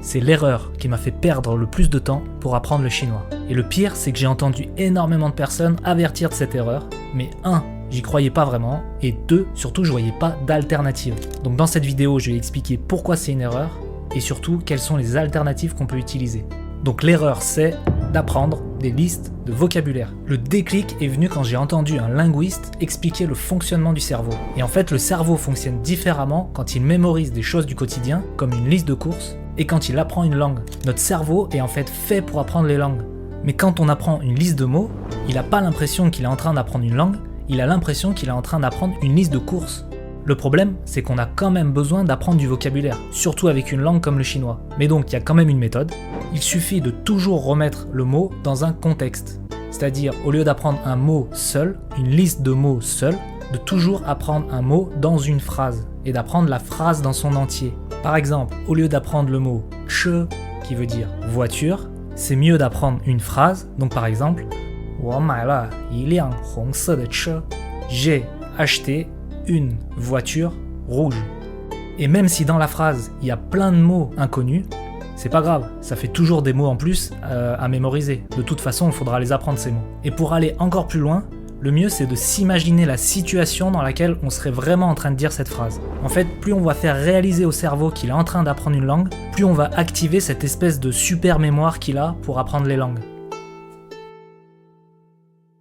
C'est l'erreur qui m'a fait perdre le plus de temps pour apprendre le chinois. Et le pire, c'est que j'ai entendu énormément de personnes avertir de cette erreur, mais 1, j'y croyais pas vraiment, et 2, surtout je voyais pas d'alternative. Donc dans cette vidéo, je vais expliquer pourquoi c'est une erreur, et surtout quelles sont les alternatives qu'on peut utiliser. Donc l'erreur, c'est d'apprendre des listes de vocabulaire. Le déclic est venu quand j'ai entendu un linguiste expliquer le fonctionnement du cerveau. Et en fait, le cerveau fonctionne différemment quand il mémorise des choses du quotidien, comme une liste de courses, et quand il apprend une langue. Notre cerveau est en fait fait pour apprendre les langues. Mais quand on apprend une liste de mots, il n'a pas l'impression qu'il est en train d'apprendre une langue, il a l'impression qu'il est en train d'apprendre une liste de courses. Le problème, c'est qu'on a quand même besoin d'apprendre du vocabulaire, surtout avec une langue comme le chinois. Mais donc, il y a quand même une méthode. Il suffit de toujours remettre le mot dans un contexte. C'est-à-dire, au lieu d'apprendre un mot seul, une liste de mots seul, de toujours apprendre un mot dans une phrase et d'apprendre la phrase dans son entier. Par exemple, au lieu d'apprendre le mot « che » qui veut dire « voiture », c'est mieux d'apprendre une phrase. Donc par exemple, «我买了一辆红色的车 » J'ai acheté une voiture rouge. Et même si dans la phrase, il y a plein de mots inconnus, c'est pas grave, ça fait toujours des mots en plus à mémoriser. De toute façon, il faudra les apprendre ces mots. Et pour aller encore plus loin, le mieux c'est de s'imaginer la situation dans laquelle on serait vraiment en train de dire cette phrase. En fait, plus on va faire réaliser au cerveau qu'il est en train d'apprendre une langue, plus on va activer cette espèce de super mémoire qu'il a pour apprendre les langues.